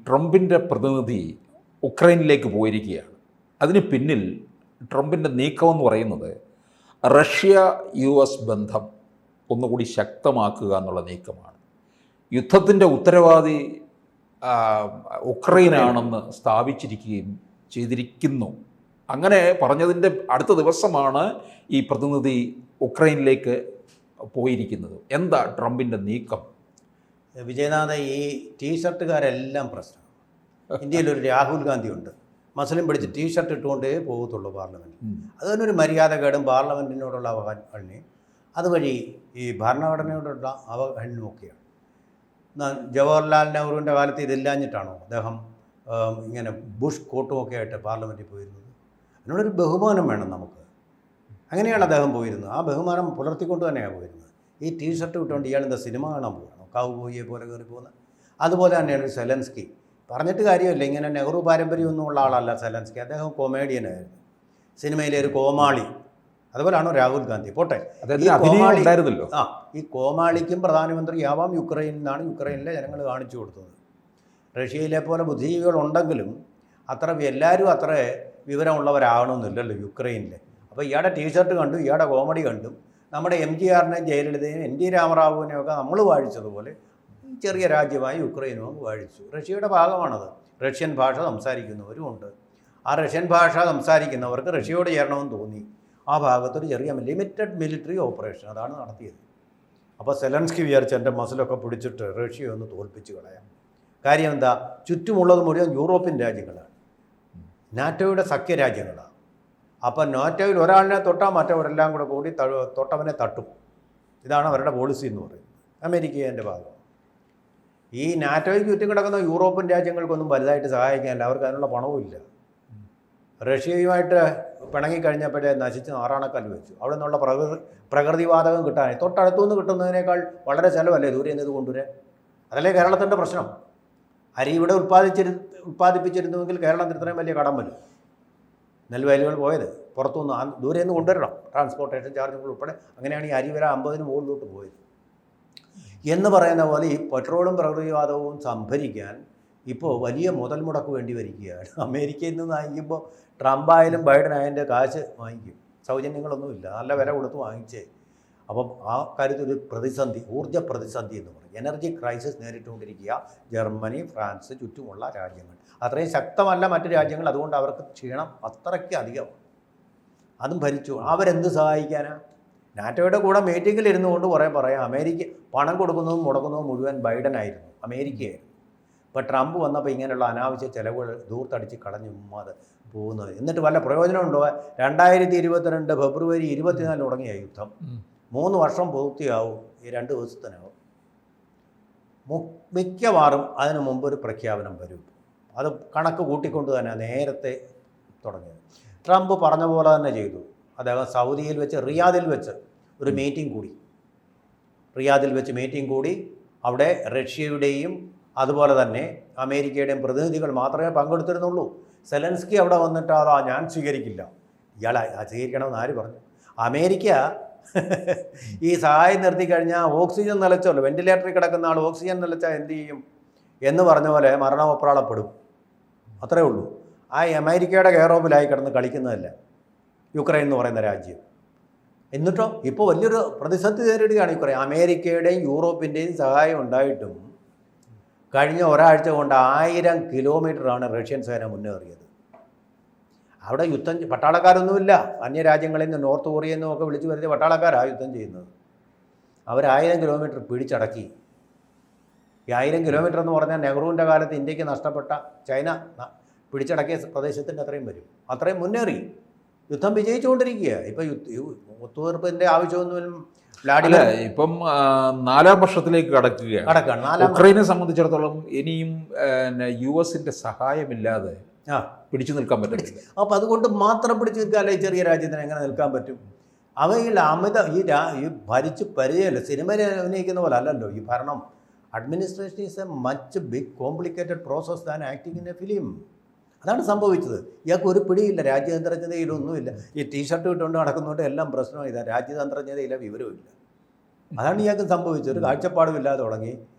ട്രംപിൻ്റെ പ്രതിനിധി ഉക്രൈനിലേക്ക് പോയിരിക്കുകയാണ്. അതിന് പിന്നിൽ ട്രംപിൻ്റെ നീക്കമെന്ന് പറയുന്നത് റഷ്യ US ബന്ധം ഒന്നുകൂടി ശക്തമാക്കുക എന്നുള്ള നീക്കമാണ്. യുദ്ധത്തിൻ്റെ ഉത്തരവാദി ഉക്രൈനാണെന്ന് സ്ഥാപിച്ചിരിക്കുകയും ചെയ്തിരിക്കുന്നു. അങ്ങനെ പറഞ്ഞതിൻ്റെ അടുത്ത ദിവസമാണ് ഈ പ്രതിനിധി ഉക്രൈനിലേക്ക് പോയിരിക്കുന്നത്. എന്താ ട്രംപിൻ്റെ നീക്കം? വിജയനാഥ, ഈ ടീഷർട്ടുകാരെല്ലാം പ്രശ്നം. ഇന്ത്യയിലൊരു രാഹുൽ ഗാന്ധി ഉണ്ട്, മസ്ലിം പിടിച്ച് ടീഷർട്ട് ഇട്ടുകൊണ്ടേ പോകത്തുള്ളൂ പാർലമെൻറ്റിൽ. അതുതന്നെ മര്യാദകേടും പാർലമെൻറ്റിനോടുള്ള അവഗണനയും അതുവഴി ഈ ഭരണഘടനയോടുള്ള അവഗണനയുമൊക്കെയാണ്. ജവഹർലാൽ നെഹ്റുവിൻ്റെ കാലത്ത് ഇതില്ലാഞ്ഞിട്ടാണോ അദ്ദേഹം ഇങ്ങനെ ബുഷ് കോട്ടുമൊക്കെ ആയിട്ട് പാർലമെൻറ്റിൽ പോയിരുന്നത്? അതിനോടൊരു ബഹുമാനം വേണം നമുക്ക്. അങ്ങനെയാണ് അദ്ദേഹം പോയിരുന്നത്. ആ ബഹുമാനം പുലർത്തിക്കൊണ്ട് തന്നെയാണ് പോയിരുന്നത്. ഈ ടീഷർട്ട് ഇട്ടുകൊണ്ട് ഇയാളെന്താ സിനിമ കാണാൻ പോകണം, കൗബോയിയെ പോലെ കയറി പോകുന്നത്? അതുപോലെ തന്നെയാണ് സെലൻസ്കി. പറഞ്ഞിട്ട് കാര്യമില്ല, ഇങ്ങനെ നെഹ്റു പാരമ്പര്യമൊന്നും ഉള്ള ആളല്ല സെലൻസ്കി. അദ്ദേഹം കൊമേഡിയനായിരുന്നു, സിനിമയിലെ ഒരു കോമാളി. അതുപോലെയാണോ രാഹുൽ ഗാന്ധി? പോട്ടെ, ഈ കോമാളിക്കും പ്രധാനമന്ത്രിയാവാം യുക്രൈനിൽ നിന്നാണ് യുക്രൈനിലെ ജനങ്ങൾ കാണിച്ചു കൊടുത്തത്. റഷ്യയിലെ പോലെ ബുദ്ധിജീവികളുണ്ടെങ്കിലും എല്ലാവരും അത്ര വിവരമുള്ളവരാകണമെന്നില്ലല്ലോ യുക്രൈനിലെ. അപ്പോൾ ഇയാളുടെ ടീഷർട്ട് കണ്ടു, ഇയാളുടെ കോമഡി കണ്ടും നമ്മുടെ MGRനെയും ജയലളിതയും NT രാമറാവുവിനെയൊക്കെ നമ്മൾ വാഴിച്ചതുപോലെ ചെറിയ രാജ്യമായി യുക്രൈനും വാഴിച്ചു. റഷ്യയുടെ ഭാഗമാണത്. റഷ്യൻ ഭാഷ സംസാരിക്കുന്നവരുമുണ്ട്. ആ റഷ്യൻ ഭാഷ സംസാരിക്കുന്നവർക്ക് റഷ്യയോട് ചേരണമെന്ന് തോന്നി. ആ ഭാഗത്തൊരു ചെറിയ ലിമിറ്റഡ് മിലിറ്ററി ഓപ്പറേഷൻ അതാണ് നടത്തിയത്. അപ്പോൾ സെലൻസ്കി വിചാരിച്ച് എൻ്റെ മസിലൊക്കെ പിടിച്ചിട്ട് റഷ്യയെ ഒന്ന് തോൽപ്പിച്ച് കളയാം. കാര്യം എന്താ? ചുറ്റുമുള്ളത് മുഴുവൻ യൂറോപ്യൻ രാജ്യങ്ങളാണ്, നാറ്റോയുടെ സഖ്യരാജ്യങ്ങളാണ്. അപ്പം നാറ്റോയിൽ ഒരാളിനെ തൊട്ടാൽ മറ്റവരെല്ലാം കൂടി തൊട്ടവനെ തട്ടും. ഇതാണ് അവരുടെ പോളിസി എന്ന് പറയുന്നത്. അമേരിക്കയുടെ ഭാഗം. ഈ നാറ്റോയ്ക്ക് ചുറ്റും കിടക്കുന്ന യൂറോപ്യൻ രാജ്യങ്ങൾക്കൊന്നും വലുതായിട്ട് സഹായിക്കാനില്ല, അവർക്ക് അതിനുള്ള പണവും ഇല്ല. റഷ്യയുമായിട്ട് പിണങ്ങിക്കഴിഞ്ഞപ്പോഴേ നശിച്ച് നാറാണക്കല്ല് വെച്ചു. അവിടെ നിന്നുള്ള പ്രകൃതിവാതകം കിട്ടാൻ തൊട്ടടുത്തുനിന്ന് കിട്ടുന്നതിനേക്കാൾ വളരെ ചിലവല്ലേ ദൂരെ നിന്ന് ഇത് കൊണ്ടുവരാൻ? അതല്ലേ കേരളത്തിൻ്റെ പ്രശ്നം. അരി ഇവിടെ ഉൽപ്പാദിപ്പിച്ചിരുന്നുവെങ്കിൽ കേരളത്തിന് ഇത്രയും വലിയ കടം വരും. നെൽവയലുകൾ പോയത് പുറത്തുനിന്ന് ദൂരെ നിന്ന് കൊണ്ടുവരണം, ട്രാൻസ്പോർട്ടേഷൻ ചാർജുകൾ ഉൾപ്പെടെ. അങ്ങനെയാണ് ഈ അരി വരെ 50 മുകളിലോട്ട് പോയത്. എന്ന് പറയുന്ന പോലെ ഈ പെട്രോളും പ്രകൃതിവാതകവും സംഭരിക്കാൻ ഇപ്പോൾ വലിയ മുതൽ മുടക്ക് വേണ്ടി വരികയാണ്. അമേരിക്കയിൽ നിന്ന് വാങ്ങിക്കുമ്പോൾ ട്രംപായാലും ബൈഡനായതിൻ്റെ കാശ് വാങ്ങിക്കും, സൗജന്യങ്ങളൊന്നുമില്ല, നല്ല വില കൊടുത്ത് വാങ്ങിച്ചേ. അപ്പം ആ കാര്യത്തിൽ ഒരു പ്രതിസന്ധി, ഊർജ്ജ പ്രതിസന്ധി എന്ന് പറയും. എനർജി ക്രൈസിസ് നേരിട്ടുകൊണ്ടിരിക്കുക ജർമ്മനി, ഫ്രാൻസ്, ചുറ്റുമുള്ള രാജ്യങ്ങൾ. അത്രയും ശക്തമല്ല മറ്റു രാജ്യങ്ങൾ, അതുകൊണ്ട് അവർക്ക് ക്ഷീണം അത്രയ്ക്ക് അധികമാണ്. അതും ഭരിച്ചു. അവരെന്ത് സഹായിക്കാനാണ്? നാറ്റോയുടെ കൂടെ മീറ്റിങ്ങിൽ ഇരുന്നു കൊണ്ട് പറയാം, അമേരിക്ക പണം കൊടുക്കുന്നതും മുടക്കുന്നതും മുഴുവൻ ബൈഡനായിരുന്നു, അമേരിക്കയായിരുന്നു. ഇപ്പോൾ ട്രംപ് വന്നപ്പോൾ ഇങ്ങനെയുള്ള അനാവശ്യ ചിലവുകൾ ദൂർത്തടിച്ച് കളഞ്ഞു അത് പോകുന്നത്. എന്നിട്ട് വല്ല പ്രയോജനമുണ്ടോ? 2022 ഫെബ്രുവരി 24 തുടങ്ങിയ യുദ്ധം 3 വർഷം പൂർത്തിയാവും. ഈ 2 ദിവസത്തിനാവും. മിക്കവാറും അതിനു മുമ്പ് ഒരു പ്രഖ്യാപനം വരും. അത് കണക്ക് കൂട്ടിക്കൊണ്ട് തന്നെ നേരത്തെ തുടങ്ങിയത്. ട്രംപ് പറഞ്ഞ പോലെ തന്നെ ചെയ്തു. അദ്ദേഹം സൗദിയിൽ വെച്ച്, റിയാദിൽ വെച്ച് ഒരു മീറ്റിംഗ് കൂടി. അവിടെ റഷ്യയുടെയും അതുപോലെ തന്നെ അമേരിക്കയുടെയും പ്രതിനിധികൾ മാത്രമേ പങ്കെടുത്തിരുന്നുള്ളൂ. സെലൻസ്കി അവിടെ വന്നിട്ട് ഞാൻ സ്വീകരിക്കില്ല. ഇയാളെ സ്വീകരിക്കണമെന്ന് ആര് പറഞ്ഞു? അമേരിക്ക ഈ സഹായം നിർത്തിക്കഴിഞ്ഞാൽ ഓക്സിജൻ നിലച്ചല്ലോ, വെന്റിലേറ്ററിൽ കിടക്കുന്ന ആൾ ഓക്സിജൻ നിലച്ചാൽ എന്ത് ചെയ്യും എന്ന് പറഞ്ഞ പോലെ മരണമൊപ്രാളപ്പെടും. അത്രേ ഉള്ളൂ. ആ അമേരിക്കയുടെ കെയർ ഓഫിലായി കിടന്ന് കളിക്കുന്നതല്ല യുക്രൈൻ എന്ന് പറയുന്ന രാജ്യം. എന്നിട്ടോ ഇപ്പോൾ വലിയൊരു പ്രതിസന്ധി നേരിടുകയാണ് യുക്രൈൻ. അമേരിക്കയുടെയും യൂറോപ്പിൻ്റെയും സഹായം ഉണ്ടായിട്ടും കഴിഞ്ഞ ഒരാഴ്ച കൊണ്ട് 1000 കിലോമീറ്ററാണ് റഷ്യൻ സേന മുന്നേറിയത്. അവിടെ യുദ്ധം പട്ടാളക്കാരൊന്നുമില്ല. അന്യരാജ്യങ്ങളിൽ നിന്ന്, നോർത്ത് കൊറിയയിൽ നിന്നും ഒക്കെ വിളിച്ചു വരുത്തിയ പട്ടാളക്കാരാണ് യുദ്ധം ചെയ്യുന്നത്. അവർ 1000 കിലോമീറ്റർ പിടിച്ചടക്കി. ഈ 1000 കിലോമീറ്റർ എന്ന് പറഞ്ഞാൽ നെഹ്റുവിൻ്റെ കാലത്ത് ഇന്ത്യക്ക് നഷ്ടപ്പെട്ട ചൈന പിടിച്ചടക്കിയ പ്രദേശത്തിൻ്റെ അത്രയും വരും. അത്രയും മുന്നേറി യുദ്ധം വിജയിച്ചുകൊണ്ടിരിക്കുക. ഇപ്പം ഒത്തുതീർപ്പിൻ്റെ ആവശ്യമൊന്നും ഇപ്പം 4ാം വർഷത്തിലേക്ക് കടക്കുകയാണ്. ഉക്രൈനെ സംബന്ധിച്ചിടത്തോളം ഇനിയും US-ന്റെ സഹായമില്ലാതെ പിടിച്ചു നിൽക്കാൻ പറ്റില്ല. അപ്പം അതുകൊണ്ട് മാത്രം പിടിച്ചു നിൽക്കാല്ലേ ചെറിയ രാജ്യത്തിന് എങ്ങനെ നിൽക്കാൻ പറ്റും? അവയിൽ ഈ ഭരിച്ച് പരിചയമല്ല. സിനിമയിൽ അഭിനയിക്കുന്ന പോലെ അല്ലല്ലോ ഈ ഭരണം. Administration is a much big complicated process than acting in a film. അതാണ് സംഭവിച്ചത്. ഇയാൾക്ക് ഒരു പിടിയില്ല, രാജ്യതന്ത്രജ്ഞതയിലൊന്നുമില്ല. ഈ ടീഷർട്ട് ഇട്ടുകൊണ്ട് നടക്കുന്നതുകൊണ്ട് എല്ലാം പ്രശ്നമില്ല, രാജ്യതന്ത്രജ്ഞതയില്ല, വിവരമില്ല. അതാണ് ഇയാൾക്ക് സംഭവിച്ചത്. ഒരു കാഴ്ചപ്പാടുമില്ലാതെ തുടങ്ങി.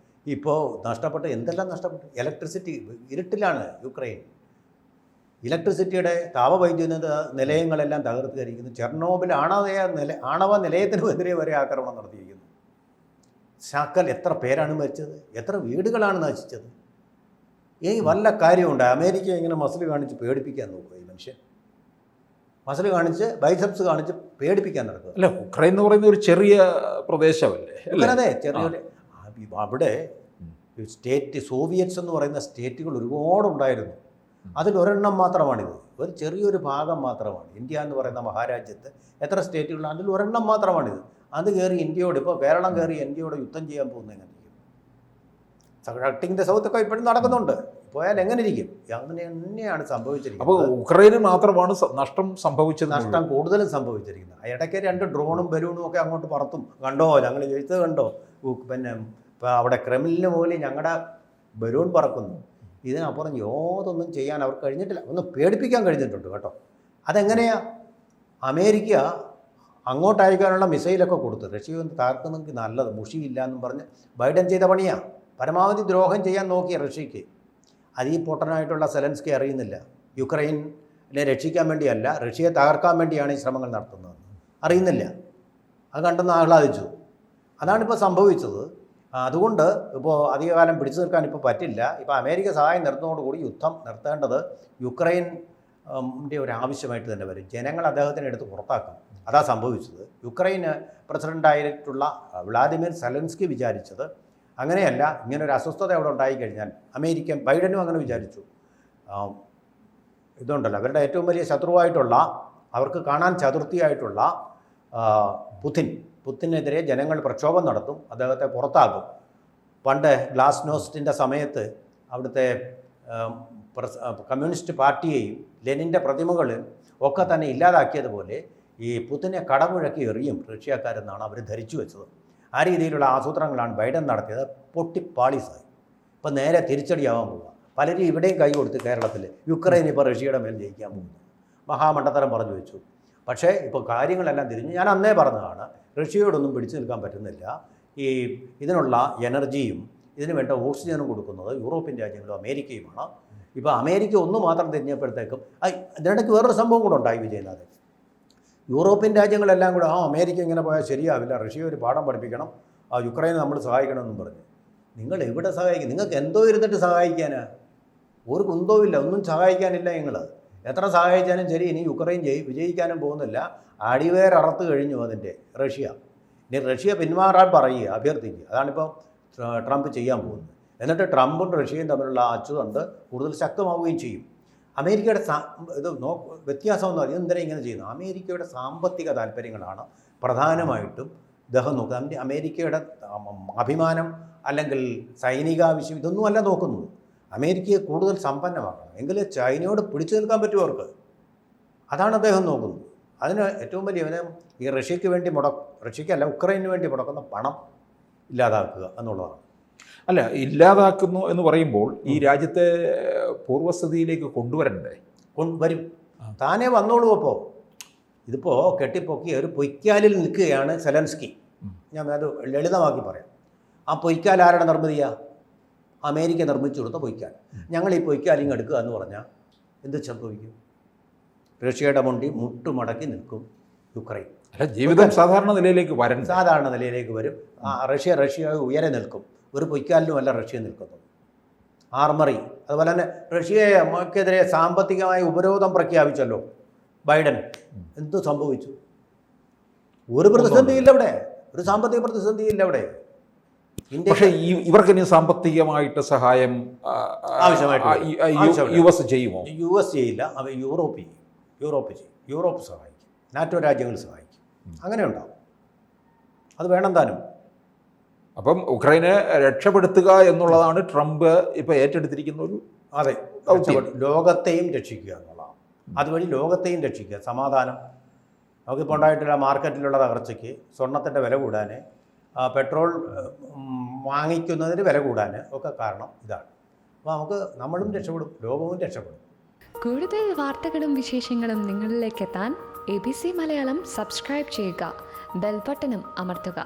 ഇപ്പോൾ നഷ്ടപ്പെട്ട് എന്തെല്ലാം നഷ്ടപ്പെട്ടു. ഇലക്ട്രിസിറ്റി ഇരുട്ടിലാണ് യുക്രൈൻ. ഇലക്ട്രിസിറ്റിയുടെ താപവൈദ്യുത നിലയങ്ങളെല്ലാം തകർത്തിരിക്കുന്നു. ചെർണോബിൽ ആണവ നിലയത്തിനുമെതിരെ വരെ ആക്രമണം നടത്തിയിരിക്കുന്നു. ശാക്കൽ എത്ര പേരാണ് മരിച്ചത്, എത്ര വീടുകളാണ് നശിച്ചത്. ഈ വല്ല കാര്യമുണ്ട്? അമേരിക്ക ഇങ്ങനെ മസിൽ കാണിച്ച് പേടിപ്പിക്കാൻ നോക്കുക ഈ മനുഷ്യൻ. മസിൽ കാണിച്ച് ബൈസെപ്സ് കാണിച്ച് പേടിപ്പിക്കാൻ നടക്കുക. അല്ല, ഉക്രൈൻ എന്ന് പറയുന്ന ഒരു ചെറിയ പ്രദേശമല്ലേ? അതെ, ചെറിയൊരു അവിടെ സോവിയറ്റ്സ് എന്ന് പറയുന്ന സ്റ്റേറ്റുകൾ ഒരുപാടുണ്ടായിരുന്നു. അതിലൊരെണ്ണം മാത്രമാണിത്. ഒരു ചെറിയൊരു ഭാഗം മാത്രമാണ് ഇന്ത്യ എന്ന് പറയുന്ന മഹാരാജ്യത്ത്. എത്ര സ്റ്റേറ്റുകളാണ്? അതിൽ ഒരെണ്ണം മാത്രമാണിത്. അത് കയറി ഇന്ത്യയോട്, ഇപ്പോൾ കേരളം കയറി ഇന്ത്യയോട് യുദ്ധം ചെയ്യാൻ പോകുന്നത് എങ്ങനെ ഇരിക്കും? കട്ടിങ് ദ സൗത്ത് ഒക്കെ ഇപ്പോഴും നടക്കുന്നുണ്ട്. പോയാൽ എങ്ങനെ ഇരിക്കും? അങ്ങനെ തന്നെയാണ് സംഭവിച്ചിരിക്കുന്നത്. അപ്പോൾ ഉക്രൈന് മാത്രമാണ് നഷ്ടം സംഭവിച്ചത്. നഷ്ടം കൂടുതലും സംഭവിച്ചിരിക്കുന്നത്. ഇടയ്ക്ക് 2 ഡ്രോണും ബലൂണും ഒക്കെ അങ്ങോട്ട് പറത്തും. കണ്ടോ, ഞങ്ങൾ എഴുത്ത് കണ്ടോ? പിന്നെ ഇപ്പോൾ അവിടെ ക്രെംലിന് മുകളിൽ ഞങ്ങളുടെ ബലൂൺ പറക്കുന്നു. ഇതിനപ്പുറം യാതൊന്നും ചെയ്യാൻ അവർക്ക് കഴിഞ്ഞിട്ടില്ല. ഒന്ന് പേടിപ്പിക്കാൻ കഴിഞ്ഞിട്ടുണ്ട് കേട്ടോ. അതെങ്ങനെയാണ്? അമേരിക്ക അങ്ങോട്ട് അയക്കാനുള്ള മിസൈലൊക്കെ കൊടുത്തു. റഷ്യ ഒന്ന് താർക്കുന്നെങ്കിൽ നല്ലത്, മുഷിയില്ല എന്നും പറഞ്ഞ് ബൈഡൻ ചെയ്ത പണിയാണ്. പരമാവധി ദ്രോഹം ചെയ്യാൻ നോക്കിയ റഷ്യക്ക്. അത് ഈ പൊട്ടനായിട്ടുള്ള സെലൻസ്കി അറിയുന്നില്ല. യുക്രൈനെ രക്ഷിക്കാൻ വേണ്ടിയല്ല, റഷ്യയെ തകർക്കാൻ വേണ്ടിയാണ് ഈ ശ്രമങ്ങൾ നടത്തുന്നത്. അറിയുന്നില്ല. അത് കണ്ടെന്ന് ആഹ്ലാദിച്ചു. അതാണിപ്പോൾ സംഭവിച്ചത്. അതുകൊണ്ട് ഇപ്പോൾ അധികകാലം പിടിച്ചു നിൽക്കാൻ ഇപ്പോൾ പറ്റില്ല. ഇപ്പോൾ അമേരിക്ക സഹായം നിർത്തുന്നതോടുകൂടി യുദ്ധം നിർത്തേണ്ടത് യുക്രൈൻ്റെ ഒരു ആവശ്യമായിട്ട് തന്നെ വരും. ജനങ്ങൾ അദ്ദേഹത്തിനെ എടുത്ത് പുറത്താക്കും. അതാ സംഭവിച്ചത്. യുക്രൈന് പ്രസിഡൻ്റായിട്ടുള്ള വ്ളാദിമിർ സെലൻസ്കി വിചാരിച്ചത് അങ്ങനെയല്ല. ഇങ്ങനൊരു അസ്വസ്ഥത അവിടെ ഉണ്ടായിക്കഴിഞ്ഞാൽ ബൈഡനും അങ്ങനെ വിചാരിച്ചു. ഇതുണ്ടല്ലോ, അവരുടെ ഏറ്റവും വലിയ ശത്രുവായിട്ടുള്ള, അവർക്ക് കാണാൻ ചതുർത്ഥിയായിട്ടുള്ള പുത്തിനെതിരെ ജനങ്ങൾ പ്രക്ഷോഭം നടത്തും, അദ്ദേഹത്തെ പുറത്താക്കും. പണ്ട് ഗ്ലാസ്നോസ്റ്റിൻ്റെ സമയത്ത് അവിടുത്തെ കമ്മ്യൂണിസ്റ്റ് പാർട്ടിയെയും ലെനിൻ്റെ പ്രതിമകളും ഒക്കെ തന്നെ ഇല്ലാതാക്കിയതുപോലെ ഈ പുത്തിനെ കടമുഴക്കി എറിയും റഷ്യക്കാരെന്നാണ് അവർ ധരിച്ചു വെച്ചത്. ആ രീതിയിലുള്ള ആസൂത്രണങ്ങളാണ് ബൈഡൻ നടത്തിയത്. പൊട്ടിപ്പാളീസായി. ഇപ്പം നേരെ തിരിച്ചടിയാവാൻ പോവുക. പലരും ഇവിടെയും കൈ കൊടുത്ത് കേരളത്തിൽ യുക്രൈൻ ഇപ്പോൾ റഷ്യയുടെ മേൽ ജയിക്കാൻ പോകുന്നു. മഹാമണ്ഡത്തരം പറഞ്ഞു വെച്ചു. പക്ഷേ ഇപ്പോൾ കാര്യങ്ങളെല്ലാം തിരിഞ്ഞു. ഞാൻ അന്നേ പറഞ്ഞതാണ്, റഷ്യയോടൊന്നും പിടിച്ചു നിൽക്കാൻ പറ്റുന്നില്ല. ഇതിനുള്ള എനർജിയും ഇതിന് വേണ്ട ഓക്സിജനും കൊടുക്കുന്നത് യൂറോപ്യൻ രാജ്യങ്ങളും അമേരിക്കയുമാണ്. ഇപ്പോൾ അമേരിക്ക ഒന്ന് മാത്രം തിരിഞ്ഞപ്പോഴത്തേക്കും ഇതിനിടയ്ക്ക് വേറൊരു സംഭവം കൂടെ ഉണ്ടായി വിജയനാഥൻ. യൂറോപ്യൻ രാജ്യങ്ങളെല്ലാം കൂടെ അമേരിക്ക ഇങ്ങനെ പോയാൽ ശരിയാവില്ല, റഷ്യ ഒരു പാഠം പഠിപ്പിക്കണം, യുക്രൈനെ നമ്മൾ സഹായിക്കണമെന്നും പറഞ്ഞു. നിങ്ങൾ എവിടെ സഹായിക്കും? നിങ്ങൾക്ക് എന്തോ ഇരുന്നിട്ട് സഹായിക്കാനാ? ഒരു കുന്തവും ഇല്ല, ഒന്നും സഹായിക്കാനില്ല. നിങ്ങൾ എത്ര സഹായിച്ചാലും ശരി, ഇനി യുക്രൈൻ വിജയിക്കാനും പോകുന്നില്ല. അടിവേരറുത്ത് കഴിഞ്ഞു അതിൻ്റെ റഷ്യ. ഇനി റഷ്യ പിന്മാറാൻ പറയുക, അഭ്യർത്ഥിക്കുക. അതാണിപ്പോൾ ട്രംപ് ചെയ്യാൻ പോകുന്നത്. എന്നിട്ട് ട്രംപും റഷ്യയും തമ്മിലുള്ള അച്ചുതണ്ട് കൂടുതൽ ശക്തമാവുകയും ചെയ്യും. അമേരിക്കയുടെ വ്യത്യാസമെന്ന് പറയുന്നത് എന്തിനാ ഇങ്ങനെ ചെയ്യുന്നത്? അമേരിക്കയുടെ സാമ്പത്തിക താല്പര്യങ്ങളാണ് പ്രധാനമായിട്ടും ഇദ്ദേഹം നോക്കുന്നത്. അമേരിക്കയുടെ അഭിമാനം അല്ലെങ്കിൽ സൈനികാവശ്യം ഇതൊന്നുമല്ല നോക്കുന്നത്. അമേരിക്കയെ കൂടുതൽ സമ്പന്നമാക്കണം, എങ്കിലേ ചൈനയോട് പിടിച്ചു നിൽക്കാൻ പറ്റുമോ അവർക്ക്. അതാണ് അദ്ദേഹം നോക്കുന്നത്. അതിന് ഏറ്റവും വലിയ ഈ റഷ്യയ്ക്ക് വേണ്ടി റഷ്യയ്ക്കല്ല ഉക്രൈനു വേണ്ടി മുടക്കുന്ന പണം ഇല്ലാതാക്കുക എന്നുള്ളതാണ്. അല്ല, ഇല്ലാതാക്കുന്നു എന്ന് പറയുമ്പോൾ ഈ രാജ്യത്തെ പൂർവ്വസ്ഥിതിയിലേക്ക് കൊണ്ടുവരണ്ടേ? വരും, താനേ വന്നോളൂ. അപ്പോൾ ഇതിപ്പോൾ കെട്ടിപ്പൊക്കി ഒരു പൊയ്ക്കാലിൽ നിൽക്കുകയാണ് സെലൻസ്കി. ഞാൻ അത് ലളിതമാക്കി പറയാം. ആ പൊയ്ക്കാൽ ആരുടെ നിർമ്മിതിയാണ്? അമേരിക്ക നിർമ്മിച്ചു കൊടുത്ത പൊയ്ക്കാൽ. ഞങ്ങൾ ഈ പൊയ്ക്കാലിങ് എടുക്കുക എന്ന് പറഞ്ഞാൽ എന്ത് സംഭവിക്കും? റഷ്യയുടെ മുട്ടുമടക്കി നിൽക്കും യുക്രൈൻ. അല്ല, ജീവിതം സാധാരണ നിലയിലേക്ക് വരും. റഷ്യ ഉയരെ നിൽക്കും. ഒരു പൊയ്ക്കാലിനുമല്ല റഷ്യ നിൽക്കുന്നത്. ആർമറി, അതുപോലെ തന്നെ റഷ്യക്കെതിരെ സാമ്പത്തികമായ ഉപരോധം പ്രഖ്യാപിച്ചല്ലോ ബൈഡൻ. എന്ത് സംഭവിച്ചു? ഒരു പ്രതിസന്ധിയില്ല അവിടെ, ഒരു സാമ്പത്തിക പ്രതിസന്ധിയില്ല അവിടെ. പക്ഷേ ഇവർക്ക് ഇനി സാമ്പത്തികമായിട്ട് സഹായം ആവശ്യമായിട്ട് യു എസ് ചെയ്യുമോ? യു എസ് ചെയ്യില്ല, യൂറോപ്പ് ചെയ്യും. യൂറോപ്പ് സഹായിക്കും, നാറ്റോ രാജ്യങ്ങൾ സഹായിക്കും. അങ്ങനെ ഉണ്ടാവും. അത് വേണം താനും. അപ്പം ഉക്രൈനെ രക്ഷപ്പെടുത്തുക എന്നുള്ളതാണ് ട്രംപ് ഇപ്പോൾ ഏറ്റെടുത്തിരിക്കുന്ന ഒരു ലോകത്തെയും രക്ഷിക്കുക എന്നുള്ളതാണ്. അതുവഴി ലോകത്തെയും രക്ഷിക്കുക, സമാധാനം. നമുക്കിപ്പോൾ ഉണ്ടായിട്ടുള്ള മാർക്കറ്റിലുള്ള തകർച്ചയ്ക്ക്, സ്വർണത്തിൻ്റെ വില കൂടാൻ, പെട്രോൾ വാങ്ങിക്കുന്നതിന് വില കൂടാൻ ഒക്കെ കാരണം ഇതാണ്. അപ്പോൾ നമ്മളും രക്ഷപ്പെടും, ലോകവും രക്ഷപ്പെടും. കൂടുതൽ വാർത്തകളും വിശേഷങ്ങളും നിങ്ങളിലേക്ക് എത്താൻ ABC മലയാളം സബ്സ്ക്രൈബ് ചെയ്യുക, ബെൽ ബട്ടണും അമർത്തുക.